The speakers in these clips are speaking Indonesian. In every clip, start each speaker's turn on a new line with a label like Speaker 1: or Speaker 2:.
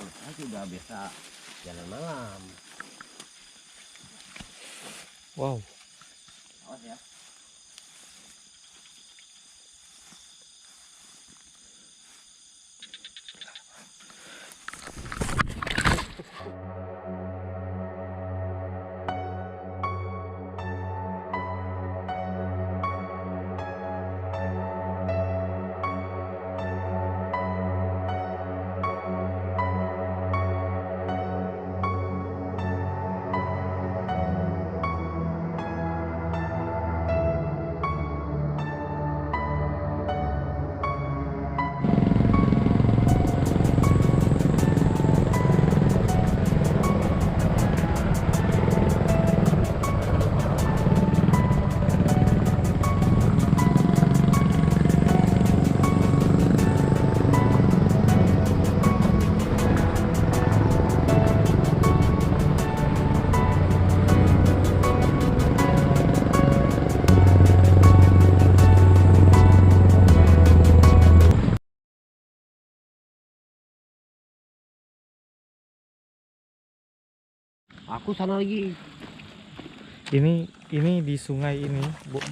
Speaker 1: kalau saya sudah biasa jalan malam.
Speaker 2: Wow.
Speaker 1: Awas ya. Aku sana lagi.
Speaker 2: Ini di sungai ini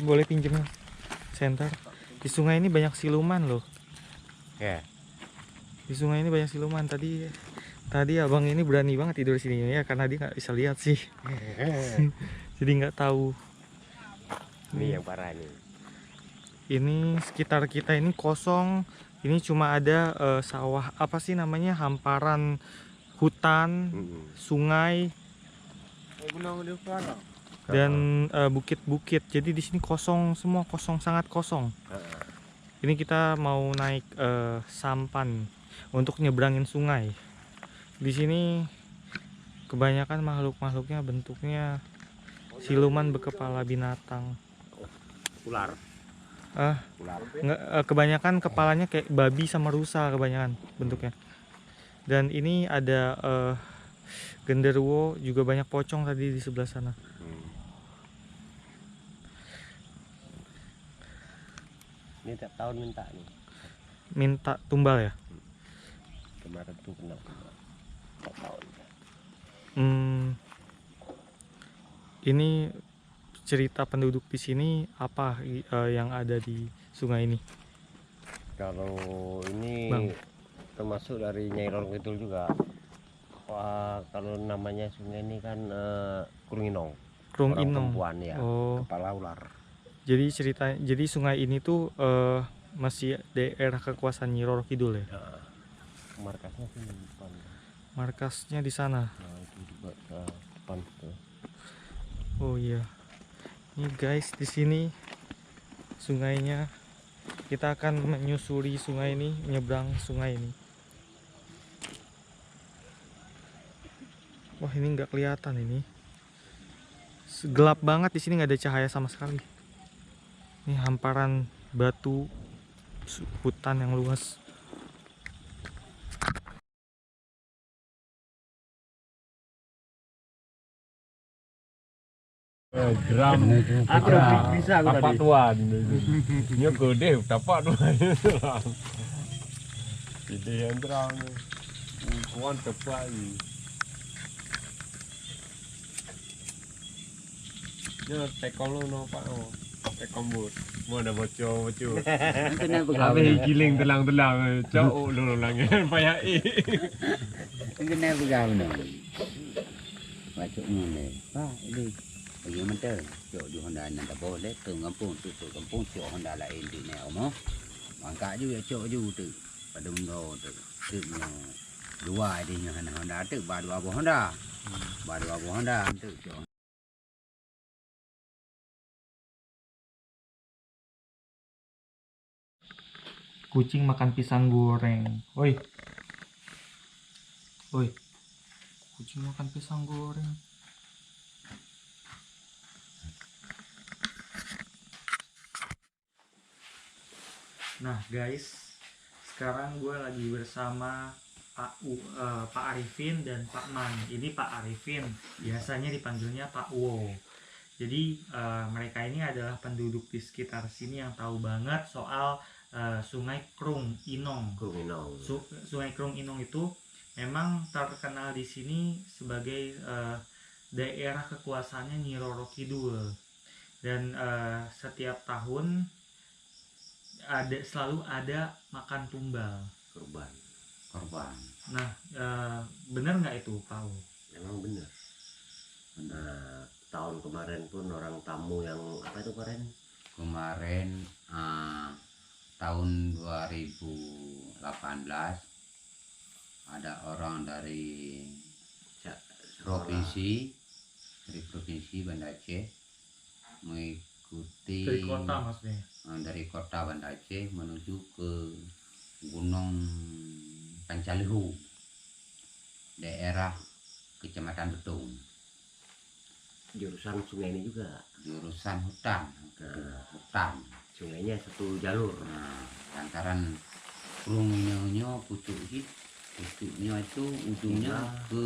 Speaker 2: boleh pinjem center. Di sungai ini banyak siluman loh.
Speaker 1: Ya.
Speaker 2: Di sungai ini banyak siluman. Tadi abang ini berani banget tidur di sini ya karena dia nggak bisa lihat sih. Jadi nggak tahu.
Speaker 1: Ini yang parah nih.
Speaker 2: Ini sekitar kita ini kosong. Ini cuma ada sawah apa sih namanya, hamparan hutan, sungai dan bukit-bukit. Jadi di sini kosong semua, kosong, sangat kosong. Ini kita mau naik sampan untuk nyebrangin sungai. Di sini kebanyakan makhluknya bentuknya siluman berkepala binatang.
Speaker 1: Ular.
Speaker 2: Ular. Kebanyakan kepalanya kayak babi sama rusa kebanyakan bentuknya. Dan ini ada genderuwo, juga banyak pocong tadi di sebelah sana.
Speaker 1: Ini tiap tahun minta nih.
Speaker 2: Minta tumbal ya?
Speaker 1: Kemarin tuh kena tumbal. Tiap tahun.
Speaker 2: Ini cerita penduduk di sini apa yang ada di sungai ini?
Speaker 1: Kalau ini
Speaker 2: Bang,
Speaker 1: termasuk dari Nyai Roro Kidul juga. Wah, kalau namanya sungai ini kan Krung Inong.
Speaker 2: Krung
Speaker 1: Orang
Speaker 2: Inong.
Speaker 1: perempuan ya.
Speaker 2: Oh.
Speaker 1: Kepala ular.
Speaker 2: Jadi sungai ini tuh masih daerah kekuasaan Nyi Roro Kidul ya?
Speaker 1: Ya. Markasnya sih di depan.
Speaker 2: Markasnya di sana.
Speaker 1: Nah, itu juga depan tuh.
Speaker 2: Oh iya. Ini guys, di sini sungainya. Kita akan menyusuri sungai ini, menyeberang sungai ini. Wah, ini nggak kelihatan ini. Gelap banget di sini, nggak ada cahaya sama sekali. Ini hamparan batu, hutan yang luas.
Speaker 3: Gram
Speaker 1: Aku bisa aku
Speaker 3: tapak
Speaker 1: tadi.
Speaker 3: tuan nya gede tapak tuan jadi yang terang kuan tepak ni nya tekol lu no pak oh tekambut mau ada bocor habis giling telang cok lu langit payai
Speaker 4: Kena pegang ni. Macam ni. Pak, ini. Bagi mentah. Cok di Honda nan tak boleh. Tung kampung tu kampung cok Honda lain di ni omo. Mangkak juga cok juga tu. Pada mundo tu. Tu dua di Honda tu baru apa Honda. Baru apa Honda tu cok.
Speaker 2: Kucing makan pisang goreng. Woi. Woi. Kucing makan pisang goreng. Nah guys, sekarang gue lagi bersama Pak Arifin dan Pak Man. Ini Pak Arifin, biasanya dipanggilnya Pak Wo. Jadi mereka ini adalah penduduk di sekitar sini yang tahu banget soal Sungai Krung Inong.
Speaker 1: Krung Inong.
Speaker 2: Sungai Krung Inong itu memang terkenal di sini sebagai daerah kekuasaannya Nyi Roro Kidul, dan setiap tahun selalu ada makan tumbal.
Speaker 4: korban.
Speaker 2: Nah, benar nggak itu, Pak U?
Speaker 1: Memang benar. Nah, tahun kemarin pun orang tamu yang apa itu
Speaker 4: Kemarin tahun 2018 ada orang dari provinsi Banda Aceh mengikuti
Speaker 2: Dari kota maksudnya.
Speaker 4: dari kota Banda Aceh menuju ke Gunung Pancalihu, daerah Kecamatan Betung,
Speaker 1: jurusan sungai ini juga.
Speaker 4: jurusan hutan.
Speaker 1: Sungainya satu jalur.
Speaker 4: Nah, lantaran Krunginyo pucuknya itu ujungnya ke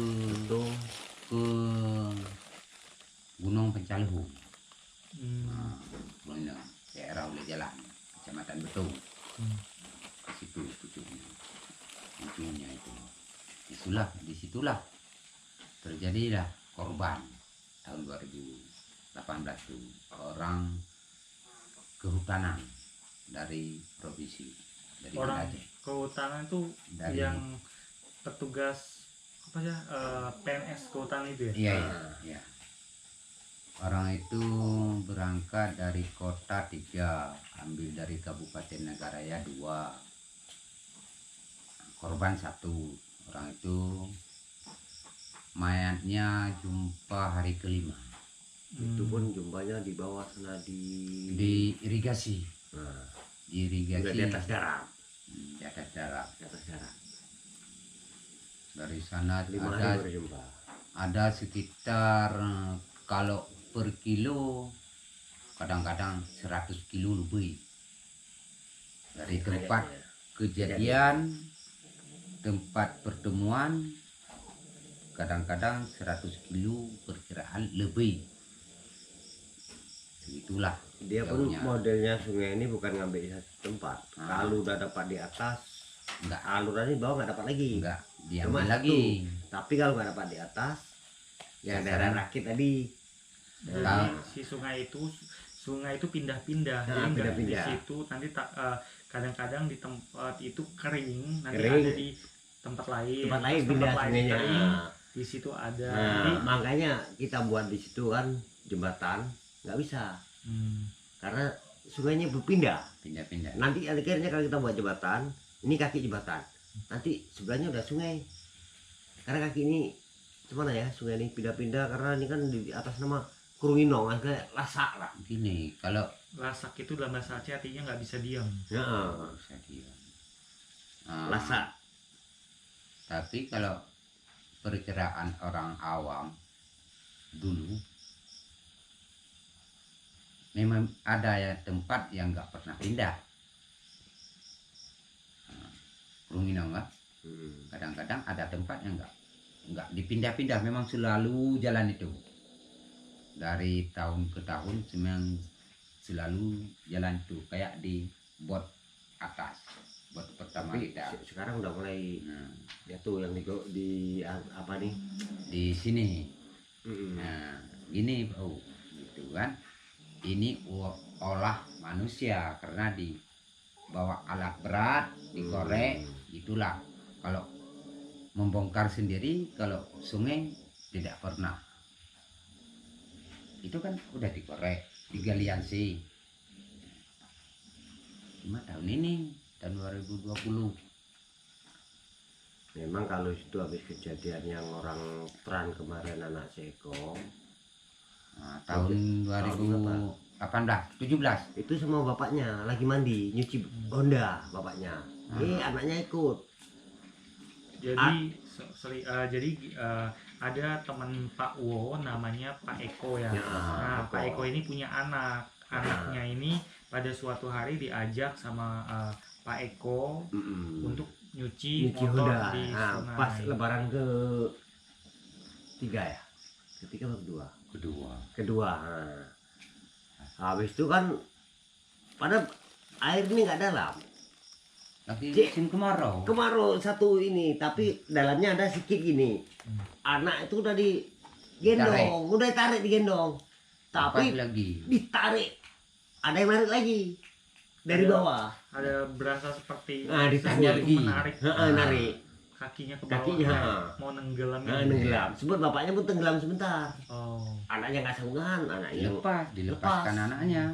Speaker 4: Gunung Pancalihu. Nah, Krunginyo, daerah oleh jalan Kecamatan Betung. Di situ pucuknya, ujungnya itu. Disitulah terjadilah korban tahun 2018 itu, orang kehutanan dari provinsi, dari
Speaker 2: Orang
Speaker 4: Aceh.
Speaker 2: kehutanan itu
Speaker 4: Dari-
Speaker 2: yang petugas apa ya, PNS kehutanan itu ya?
Speaker 4: Iya. Orang itu berangkat dari kota 3, ambil dari Kabupaten Nagaraya 2, korban 1. Orang itu mayatnya jumpa hari kelima
Speaker 1: Itu pun jumlahnya di bawah sana
Speaker 4: di irigasi.
Speaker 1: nah,
Speaker 4: Di irigasi
Speaker 1: udah di atas darat.
Speaker 4: di atas darat.
Speaker 1: Di atas darat.
Speaker 4: Dari sana
Speaker 1: 5 hari
Speaker 4: ada
Speaker 1: baru jumpa.
Speaker 4: ada sekitar kalau per kilo kadang-kadang 100 kilo lebih dari tempat kejadian, tempat pertemuan, kadang-kadang 100 kilo perkiraan lebih. Itulah
Speaker 1: Dia pun
Speaker 4: jauhnya.
Speaker 1: modelnya sungai ini bukan ngambil di satu tempat. Kalau udah dapat di atas,
Speaker 4: Enggak,
Speaker 1: alurannya di bawah nggak dapat lagi.
Speaker 4: enggak
Speaker 1: Cuma
Speaker 4: diambil
Speaker 1: satu.
Speaker 4: lagi.
Speaker 1: Tapi kalau nggak dapat di atas, yang daerah rakit tadi.
Speaker 2: Jadi
Speaker 4: Nah.
Speaker 2: si sungai itu pindah-pindah.
Speaker 1: Nah,
Speaker 2: Jadi nggak di
Speaker 1: pindah-pindah.
Speaker 2: situ nanti kadang-kadang di tempat itu kering, nanti
Speaker 1: Kering.
Speaker 2: ada di tempat lain.
Speaker 1: Tempat lain
Speaker 2: Terus
Speaker 1: pindah
Speaker 2: tempat lain
Speaker 1: sungainya.
Speaker 2: kering, di situ ada.
Speaker 1: Nah,
Speaker 2: Jadi,
Speaker 1: makanya kita buat di situ kan jembatan nggak bisa karena sungainya berpindah.
Speaker 4: Pindah-pindah.
Speaker 1: Nanti akhirnya kalau kita buat jembatan, ini kaki jembatan, nanti sebelahnya udah sungai. Karena kaki ini gimana ya, sungai ini pindah-pindah karena ini kan di atas nama Krunginong, kayak lasak lah.
Speaker 4: Gini, kalau
Speaker 2: Lasak itu dalam bahasa Aceh artinya nggak bisa diam.
Speaker 1: Ya,
Speaker 4: bisa diam.
Speaker 1: lasak.
Speaker 4: Tapi kalau perkiraan orang awam dulu memang ada ya tempat yang nggak pernah pindah. Krunginong kan? Kadang-kadang ada tempat yang nggak dipindah-pindah, memang selalu jalan itu. Dari tahun ke tahun memang selalu jalan itu, kayak di bot atas, bot pertama
Speaker 1: Tapi
Speaker 4: kita.
Speaker 1: sekarang udah mulai
Speaker 4: Nah,
Speaker 1: jatuh yang di apa nih?
Speaker 4: di sini.
Speaker 1: Mm-mm.
Speaker 4: Nah, ini gitu kan. Ini olah manusia karena dibawa alat berat, dikorek, itulah. Kalau membongkar sendiri, kalau sungai tidak pernah. Itu kan udah dikorek, digaliansi. Cuma tahun ini, tahun 2020.
Speaker 1: Memang kalau itu habis kejadian yang orang peran kemarin anak Seko,
Speaker 4: Nah, tahun 2018, 17.
Speaker 1: itu sama bapaknya lagi mandi nyuci Honda bapaknya. Anaknya ikut.
Speaker 2: Jadi ada teman Pak Wo namanya Pak Eko ya.
Speaker 1: Ya,
Speaker 2: Nah,
Speaker 1: Eko.
Speaker 2: Pak Eko ini punya anak. Anaknya ini pada suatu hari diajak sama Pak Eko untuk nyuci motor
Speaker 1: Honda.
Speaker 2: di
Speaker 1: Nah,
Speaker 2: sungai.
Speaker 1: pas lebaran ke 3 ya, ketiga atau kedua. Nah. Habis itu kan pada air ini nggak dalam,
Speaker 4: Lagi
Speaker 1: Cik.
Speaker 4: musim kemarau.
Speaker 1: Kemarau satu ini, tapi dalamnya ada sedikit gini. Anak itu udah digendong, udah ditarik digendong.
Speaker 4: Lepas
Speaker 1: Tapi
Speaker 4: lagi.
Speaker 1: ditarik, ada yang narik lagi dari
Speaker 2: Ada-
Speaker 1: bawah.
Speaker 2: Ada berasa seperti
Speaker 1: Nah, ditarik
Speaker 2: sesuatu
Speaker 4: lagi.
Speaker 2: menarik
Speaker 1: Narik.
Speaker 2: kakinya ke bawah,
Speaker 1: Kakinya,
Speaker 2: kayak
Speaker 1: ha.
Speaker 2: mau nenggelam.
Speaker 1: Nah, nenggelam. Sebut bapaknya pun tenggelam sebentar.
Speaker 2: Oh.
Speaker 1: Anaknya nggak sanggup, anaknya.
Speaker 4: Dilepaskan anaknya.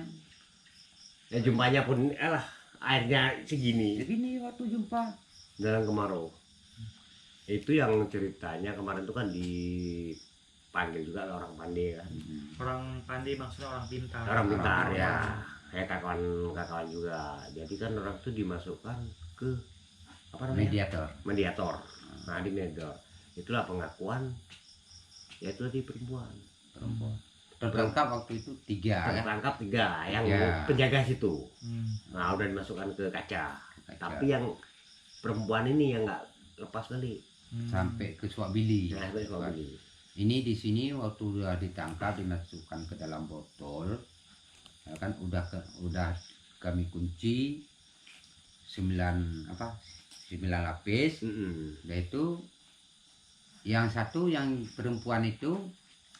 Speaker 1: Ya jumpanya pun, airnya segini
Speaker 4: Begini waktu jumpa.
Speaker 1: dalam kemarau. Itu yang ceritanya kemarin tuh kan dipanggil juga orang pandai kan.
Speaker 2: Orang pandai maksudnya orang pintar.
Speaker 1: Orang pintar
Speaker 2: Orang
Speaker 1: ya.
Speaker 2: pintar.
Speaker 1: Kayak kawan-kawan juga. Jadi kan orang tuh dimasukkan ke apa namanya?
Speaker 4: Mediator.
Speaker 1: Mediator. Nah, di mediator. Itulah pengakuan yaitu tadi perempuan.
Speaker 4: Tertangkap waktu itu 3 ya.
Speaker 1: Tertangkap 3 yang
Speaker 4: Ya.
Speaker 1: penjaga situ.
Speaker 2: Hmm.
Speaker 1: Nah, udah dimasukkan ke kaca.
Speaker 4: Kaca.
Speaker 1: Tapi yang perempuan ini yang nggak lepas balik.
Speaker 2: Hmm.
Speaker 4: Sampai ke Swabili.
Speaker 1: Nah, itu yang balik.
Speaker 4: Ini di sini waktu udah ditangkap dimasukkan ke dalam botol. Ya kan udah kami kunci 9 lapis. Yaitu yang satu yang perempuan itu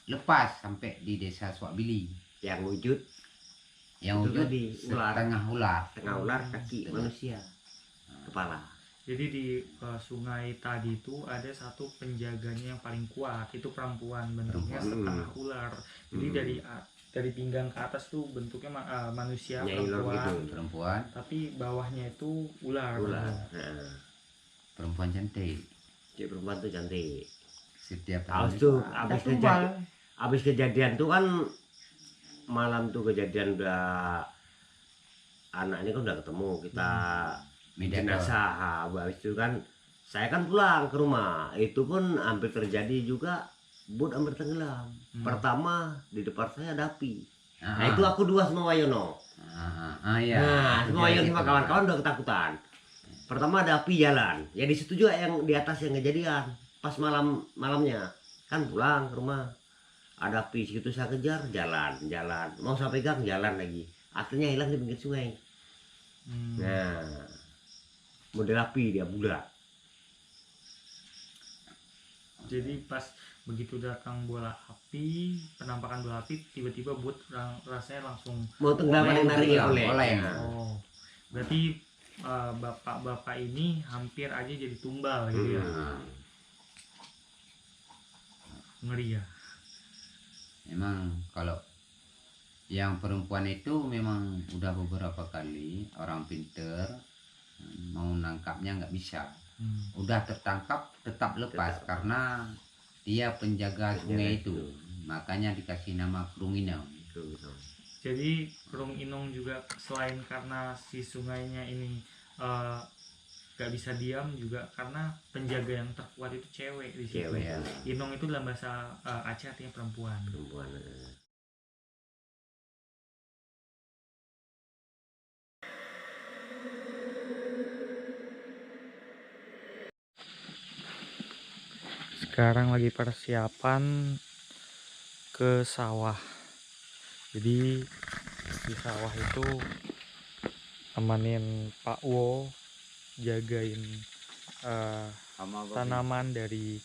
Speaker 4: lepas sampai di desa Swabili.
Speaker 1: Yang wujud
Speaker 4: Yang
Speaker 1: Itu
Speaker 4: wujud
Speaker 1: tadi, ular.
Speaker 4: setengah ular.
Speaker 1: tengah ular, kaki manusia, kepala.
Speaker 2: Jadi di sungai tadi itu ada satu penjaganya yang paling kuat, itu perempuan, bentuknya
Speaker 1: Perempuan.
Speaker 2: setengah ular. Jadi dari pinggang ke atas tuh bentuknya manusia
Speaker 1: Ya, ular
Speaker 2: perempuan,
Speaker 1: gitu.
Speaker 4: Perempuan,
Speaker 2: tapi bawahnya itu ular.
Speaker 1: Ular. Nah,
Speaker 4: perempuan cantik.
Speaker 1: cik perempuan tuh cantik.
Speaker 4: Setiap
Speaker 1: Tahu
Speaker 4: hari
Speaker 1: tuh,
Speaker 4: ada
Speaker 1: abis
Speaker 4: tumbal.
Speaker 1: Abis kejadian tuh kan malam tuh kejadian udah anak ini kan udah ketemu kita
Speaker 4: Mediator.
Speaker 1: jenazah. Habis itu kan saya kan pulang ke rumah. Itu pun hampir terjadi juga, bot hampir tenggelam. Pertama di depan saya ada api. Nah itu aku 2 sama Wayono.
Speaker 4: Ya.
Speaker 1: Nah sama
Speaker 4: Jadi
Speaker 1: Wayono sama
Speaker 4: gitu.
Speaker 1: kawan-kawan udah ketakutan. Pertama ada api jalan. Ya di situ juga yang di atas yang kejadian. Pas malamnya kan pulang ke rumah. Ada api situ saya kejar, jalan. Mau saya pegang, jalan lagi. Akhirnya hilang di pinggir sungai.
Speaker 2: Hmm.
Speaker 1: Nah, model api dia bulat.
Speaker 2: Jadi pas begitu datang bola api, penampakan bola api, tiba-tiba bot rasanya langsung.
Speaker 1: Mau tenggelam ada yang narik
Speaker 4: Tenggelam,
Speaker 1: oleh.
Speaker 4: oleh.
Speaker 1: Nah,
Speaker 2: Oh, berarti bapak-bapak ini hampir aja jadi tumbal gitu ya. Ngeri ya.
Speaker 4: Memang kalau yang perempuan itu memang udah beberapa kali orang pinter mau nangkapnya nggak bisa. Udah tertangkap tetap lepas karena dia penjaga sungai itu. Makanya dikasih nama Krunginong.
Speaker 2: Jadi Krung Inong juga selain karena si sungainya ini gak bisa diam, juga karena penjaga yang terkuat itu cewek di situ.
Speaker 1: Cewek, ya.
Speaker 2: Inong itu dalam bahasa Aceh artinya perempuan.
Speaker 1: Perempuan.
Speaker 2: Sekarang lagi persiapan ke sawah. Jadi di sawah itu amanin Pak Wo jagain tanaman dari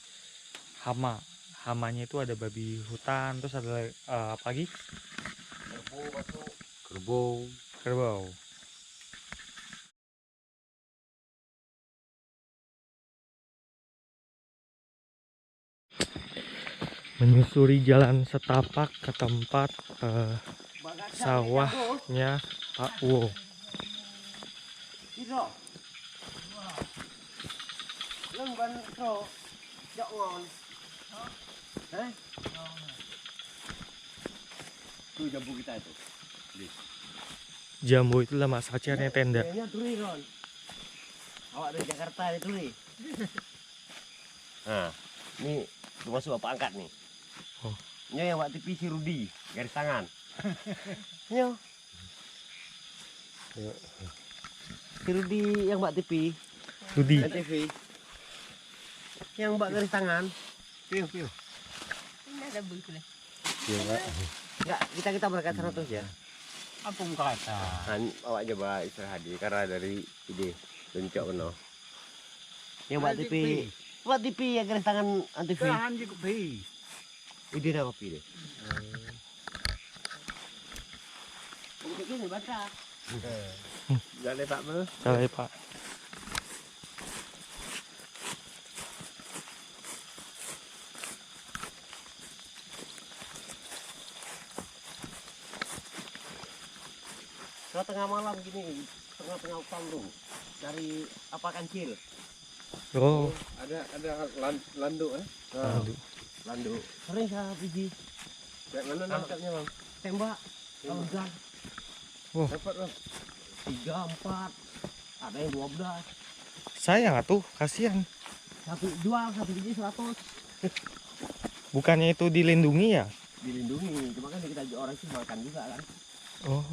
Speaker 2: hama. Hamanya itu ada babi hutan, terus ada apa lagi? Kerbau. Menyusuri jalan setapak ke tempat sawahnya Pak Wo.
Speaker 1: Tuh jambu kita itu.
Speaker 2: Jambu itu lah Mas Acehnya tenda.
Speaker 1: Kayaknya turi Ron. Awak dari Jakarta itu nih. Nah, ini termasuk bapak angkat nih.
Speaker 2: Oh.
Speaker 1: Ini yang Pak TV si Rudi, garis tangan. Yo. Si Rudi yang Mbak TV,
Speaker 2: Rudi.
Speaker 1: TV. Yang Mbak garis tangan. Piu.
Speaker 5: Ini ada begitu lah.
Speaker 1: Enggak, kita berangkat sana terus ya.
Speaker 4: Apa muka kata?
Speaker 1: Nah, awak coba istirahat di karena dari ide.
Speaker 3: Tuncok kena.
Speaker 1: Yang buat TV yang garis tangan anti V.
Speaker 4: Tahan je kopi.
Speaker 1: Ide dah kopi deh. Ini ni baca.
Speaker 3: Jangan lepak mana?
Speaker 2: Salah Pak.
Speaker 1: Kalau tengah malam gini, tengah-tengah hutan tuh, cari apa kancil.
Speaker 2: Oh,
Speaker 3: Ada landuk
Speaker 2: aduh.
Speaker 1: Landu. Sering saya biji
Speaker 3: Kayak mana nangkapnya bang?
Speaker 1: tembak. Kalau gas
Speaker 3: Dapat bang.
Speaker 1: 3, 4, ada yang 12.
Speaker 2: Sayang atuh, kasihan.
Speaker 1: Satu jual satu biji 100.
Speaker 2: Bukannya itu dilindungi ya?
Speaker 1: Dilindungi, cuma kan kita orang sih makan juga kan.
Speaker 2: Oh.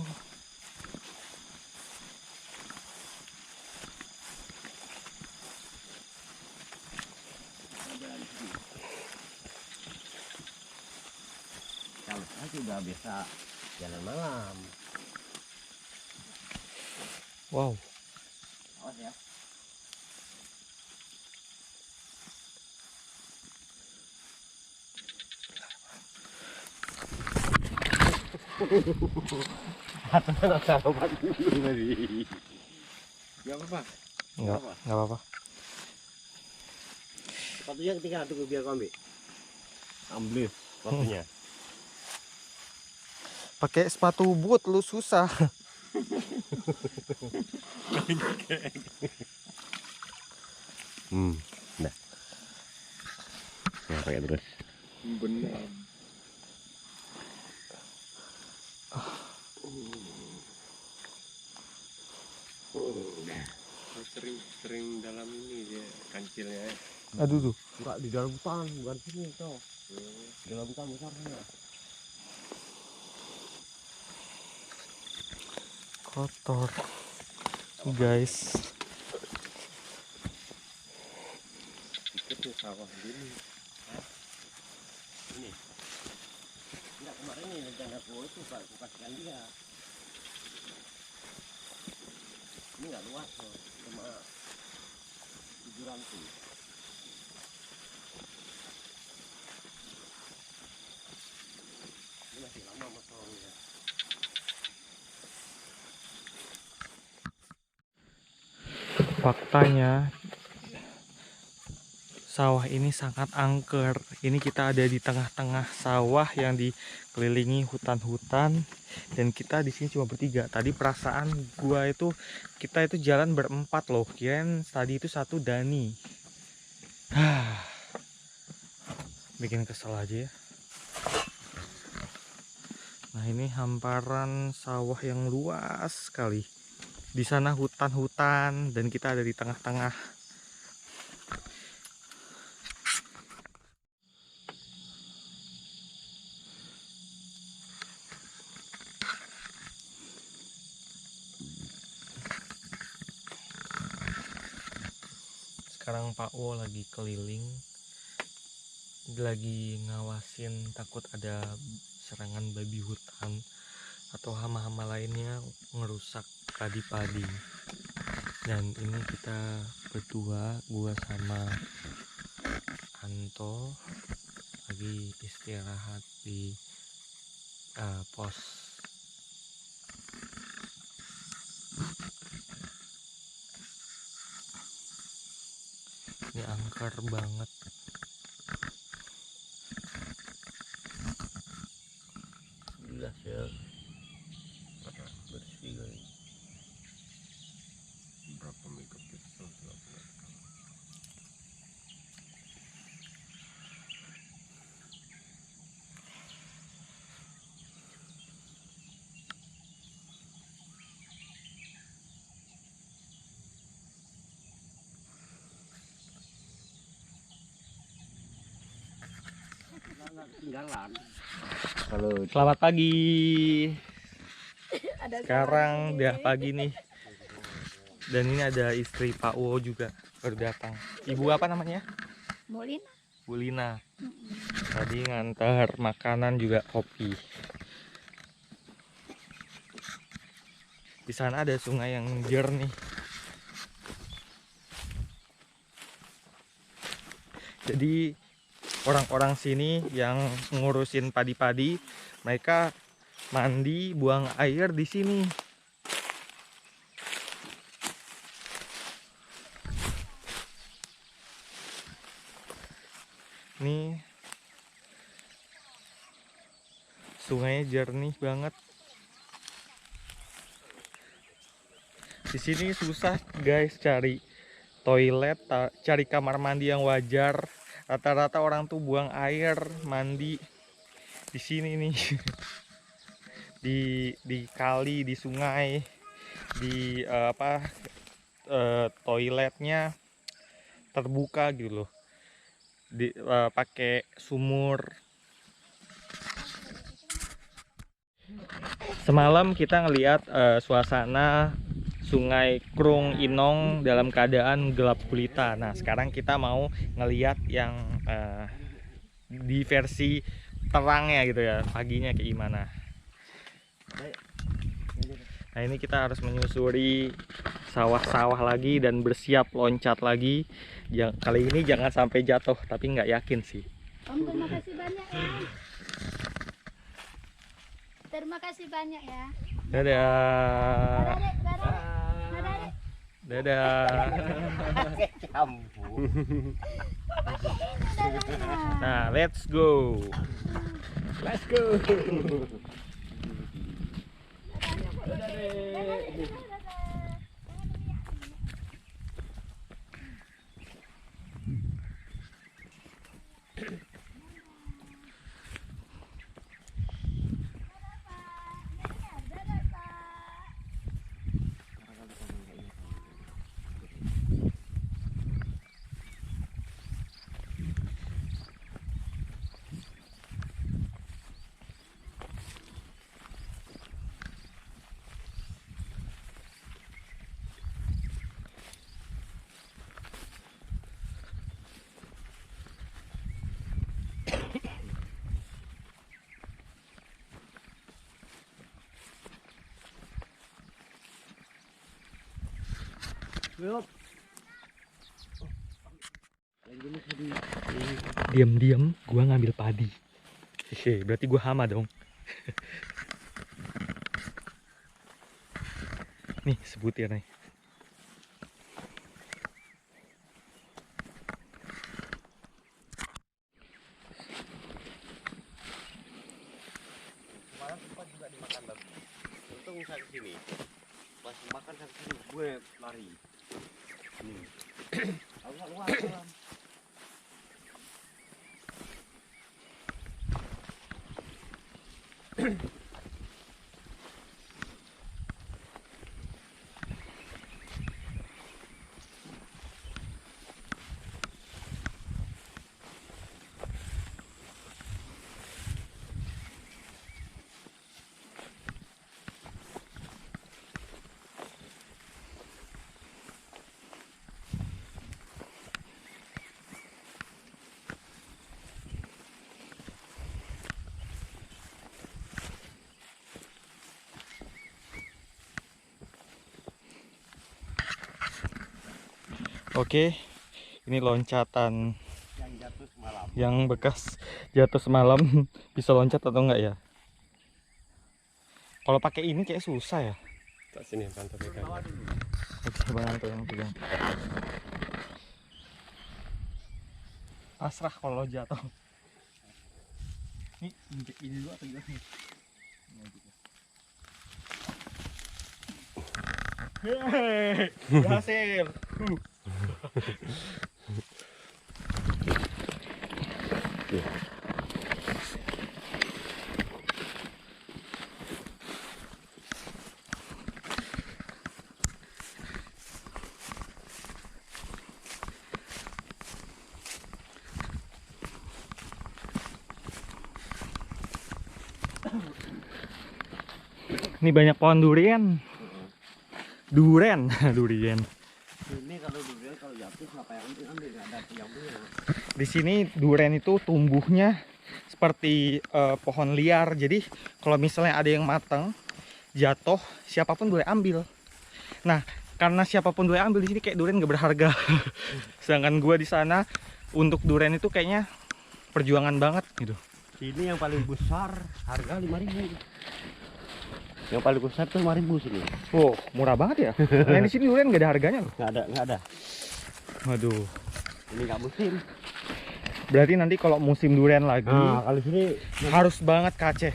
Speaker 1: Kalau saya sudah biasa jalan malam.
Speaker 2: Wow.
Speaker 1: Awas ya.
Speaker 3: Gak apa-apa.
Speaker 2: Enggak apa-apa.
Speaker 1: Sepatunya ketinggalan tuh biar kau ambil. Ambil sepatunya.
Speaker 2: Pakai sepatu boot lu susah.
Speaker 1: Nah. Ya, pakai terus.
Speaker 3: Benar. Sering dalam ini dia kancilnya.
Speaker 2: Aduh tuh.
Speaker 1: Enggak di dalam hutan, bukan sini tuh. Di dalam hutan besarnya.
Speaker 2: Kotor. Guys.
Speaker 3: Itu sawah gini.
Speaker 1: Ini. Enggak kemarin ini rencana aku itu Pak, aku kasihkan dia. Ini enggak luas loh, cuma 700. Ini masih lama motornya.
Speaker 2: Faktanya sawah ini sangat angker. Ini kita ada di tengah-tengah sawah yang dikelilingi hutan-hutan dan kita di sini cuma bertiga. Tadi perasaan gua itu kita itu jalan berempat loh. Kirain tadi itu satu Dani. Bikin kesel aja ya. Nah, ini hamparan sawah yang luas sekali. Di sana hutan-hutan dan kita ada di tengah-tengah. Sekarang Pak Wo lagi keliling, lagi ngawasin takut ada serangan babi hutan atau hama-hama lainnya ngerusak padi-padi. Dan ini kita berdua, gua sama Anto lagi istirahat di pos. Ini angker banget.
Speaker 1: Jelas ya. Bersih kali.
Speaker 3: Berapa megapixel?
Speaker 1: Ketinggalan.
Speaker 3: Halo.
Speaker 2: Selamat pagi.
Speaker 5: Ada
Speaker 2: Sekarang udah pagi nih. Dan ini ada istri Pak Wo juga baru datang. Ibu apa namanya?
Speaker 5: Molin.
Speaker 2: Bu Lina. Tadi ngantar makanan juga kopi. Di sana ada sungai yang jernih. Jadi orang-orang sini yang ngurusin padi-padi, mereka mandi, buang air di sini. Nih, sungainya jernih banget. Di sini susah guys cari toilet, cari kamar mandi yang wajar. Rata-rata orang tuh buang air mandi di sini nih. di kali, di sungai, di toiletnya terbuka gitu loh. Pakai sumur. Semalam kita ngelihat suasana Sungai Krung Inong dalam keadaan gelap gulita. Nah, sekarang kita mau ngelihat yang di versi terangnya gitu ya, paginya kayak gimana. Nah, ini kita harus menyusuri sawah-sawah lagi dan bersiap loncat lagi. Kali ini jangan sampai jatuh, tapi nggak yakin sih.
Speaker 6: Om, terima kasih banyak ya. Terima kasih banyak ya.
Speaker 2: Dadah. Dadah. Nah, let's go.
Speaker 3: Let's go.
Speaker 2: Diam-diam gua ngambil padi. Hehe, berarti gua hama dong. Nih sebutir nih.
Speaker 1: Kemarin sempat juga dimakan babi. Untung saya kesini. Pas makan saya kesini, gue lari. Aku luar dalam.
Speaker 2: Oke, ini loncatan
Speaker 1: Yang jatuh semalam.
Speaker 2: yang bekas jatuh semalam. Bisa loncat atau enggak ya? Kalau pakai ini kayak susah ya.
Speaker 3: Tak sini bantu pegang.
Speaker 2: Oke, Bang Anto yang pegang. Pasrah kalau jatuh. Nih, injek ini dulu atau gimana? Hehehe, berhasil. Ini banyak pohon durian. Durian.
Speaker 1: Ini kalau durian kalau jatuh siapa yang ambil nggak ada yang punya.
Speaker 2: Di sini durian itu tumbuhnya seperti pohon liar. Jadi kalau misalnya ada yang matang, jatuh, siapapun boleh ambil. Nah, karena siapapun boleh ambil di sini kayak durian nggak berharga. Sedangkan gua di sana untuk durian itu kayaknya perjuangan banget gitu.
Speaker 1: Sini yang paling besar harga 5.000. Yang paling besar tuh 5.000 sini.
Speaker 2: Wow, murah banget ya. Nah, di sini durian nggak ada harganya loh.
Speaker 1: Nggak ada.
Speaker 2: Waduh.
Speaker 1: Ini nggak musim.
Speaker 2: Berarti nanti kalau musim durian lagi
Speaker 1: Nah, kalau sini
Speaker 2: harus banget ke Aceh.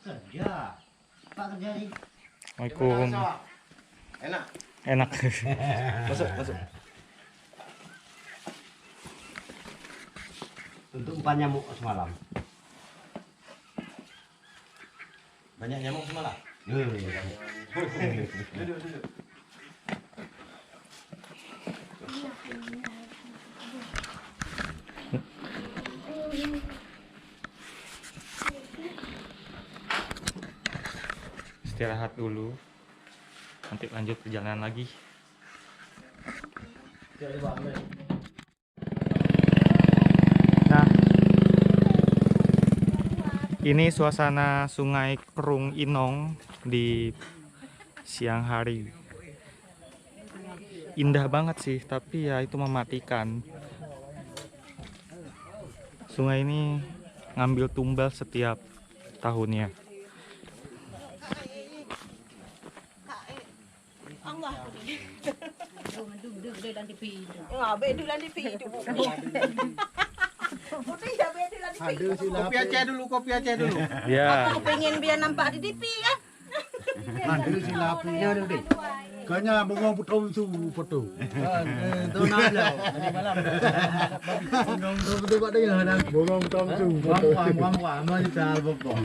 Speaker 1: kerja. Pak kerja nih.
Speaker 2: Assalamualaikum.
Speaker 1: Enak.
Speaker 2: Enak.
Speaker 1: Masuk. Untuk 4 nyamuk semalam. Banyak nyamuk semalam. Duduk.
Speaker 2: Istirahat dulu. Nanti lanjut perjalanan lagi. Nah, ini suasana Sungai Kerung Inong di siang hari. Indah banget sih, tapi ya itu mematikan. Sungai ini ngambil tumbal setiap tahunnya.
Speaker 3: Kopi Aceh dulu.
Speaker 2: Ya.
Speaker 5: Pengen biar nampak di TV kan.
Speaker 7: Ada sila punya tu deh. Kanya bengong putu su foto. Tu nak lah. Hari malam. Bengong tu betul buat dia nak bengong tong su. Wang mana cal bokong.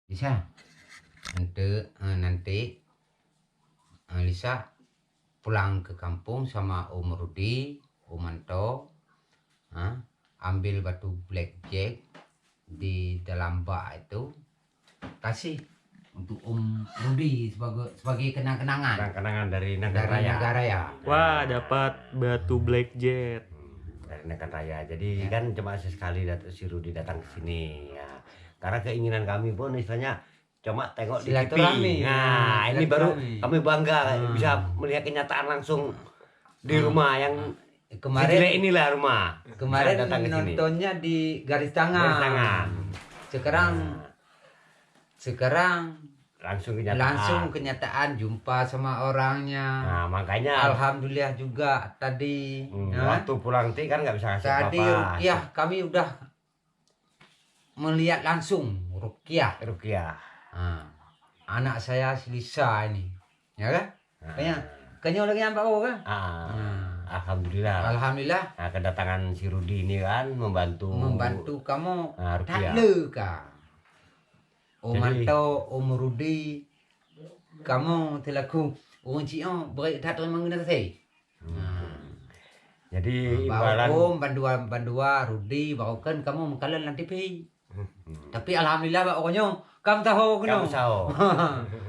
Speaker 4: Lisa, nanti Lisa pulang ke kampung sama Om Rudi, Om Manto, ambil batu blackjack di dalam bak itu, kasih untuk Om Rudi sebagai kenang-kenangan
Speaker 1: Kenangan dari
Speaker 4: dari
Speaker 1: Nagaraya.
Speaker 4: Nagaraya.
Speaker 2: Wah, dapat batu blackjack.
Speaker 1: Dari Nagaraya. Jadi kan cuma sesekali si Rudi datang ke sini ya. Karena keinginan kami pun istilahnya cuma tengok di TV.
Speaker 4: Silaturahmi.
Speaker 1: Nah, ini baru
Speaker 4: Silaturahmi.
Speaker 1: kami bangga bisa melihat kenyataan langsung di rumah yang
Speaker 4: Kemarin
Speaker 1: inilah rumah.
Speaker 4: kemarin
Speaker 1: Bisa datang ke sini.
Speaker 4: nontonnya di garis tangan.
Speaker 1: Garis tangan.
Speaker 4: Sekarang
Speaker 1: Langsung kenyataan.
Speaker 4: kenyataan jumpa sama orangnya.
Speaker 1: Nah, makanya
Speaker 4: Alhamdulillah juga tadi.
Speaker 1: waktu pulang kan nggak bisa kasih
Speaker 4: Tadi
Speaker 1: apa-apa.
Speaker 4: Rukiah kami udah melihat langsung Rukiah.
Speaker 1: Rukiah.
Speaker 4: Anak saya si Lisa ini, ya kan? Kayaknya lagi nampak kau kan?
Speaker 1: Alhamdulillah.
Speaker 4: Alhamdulillah
Speaker 1: Nah, kedatangan si Rudi ini kan membantu
Speaker 4: kamu.
Speaker 1: Rukiah.
Speaker 4: Tak leka. Om
Speaker 1: Jadi-
Speaker 4: Manto, Om Rudi, kamu telah ku orang Cio beri tak terima guna kasih.
Speaker 1: Jadi
Speaker 4: Bawa
Speaker 1: imbalan
Speaker 4: Om bandua Rudi bawa kan kamu mengkalan nanti pi. Tapi alhamdulillah pak pokoknya kamu tahu
Speaker 1: kamu
Speaker 4: kena.
Speaker 1: tahu.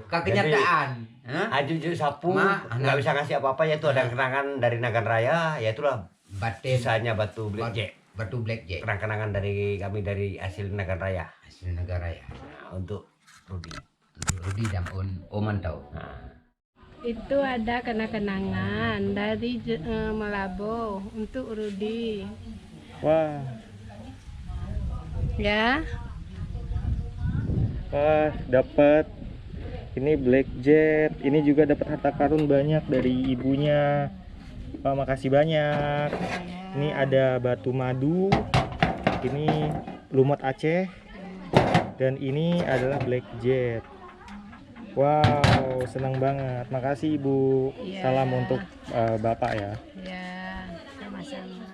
Speaker 4: Kenyataan.
Speaker 1: Ajujuk sapu
Speaker 4: Ma,
Speaker 1: nggak bisa ngasih apa-apa, yaitu ada kenangan dari Nagaraya, ya itulah
Speaker 4: Batin
Speaker 1: sisanya batu blackjack.
Speaker 4: batu blackjack
Speaker 1: Kenang-kenangan dari kami dari hasil Nagaraya.
Speaker 4: hasil negara ya.
Speaker 1: Nah, untuk Rudi.
Speaker 4: Rudi dan Om Manto.
Speaker 6: Itu ada kenang-kenangan dari Malabo untuk Rudi.
Speaker 2: Wah,
Speaker 6: Ya.
Speaker 2: wah, dapat ini blackjack. Ini juga dapat harta karun banyak dari ibunya. Wah, makasih banyak. Ini ada batu madu. Ini lumut Aceh. Dan ini adalah blackjack. Wow, senang banget. Makasih Ibu.
Speaker 6: Iya.
Speaker 2: Salam untuk Bapak ya.
Speaker 6: Ya, sama-sama.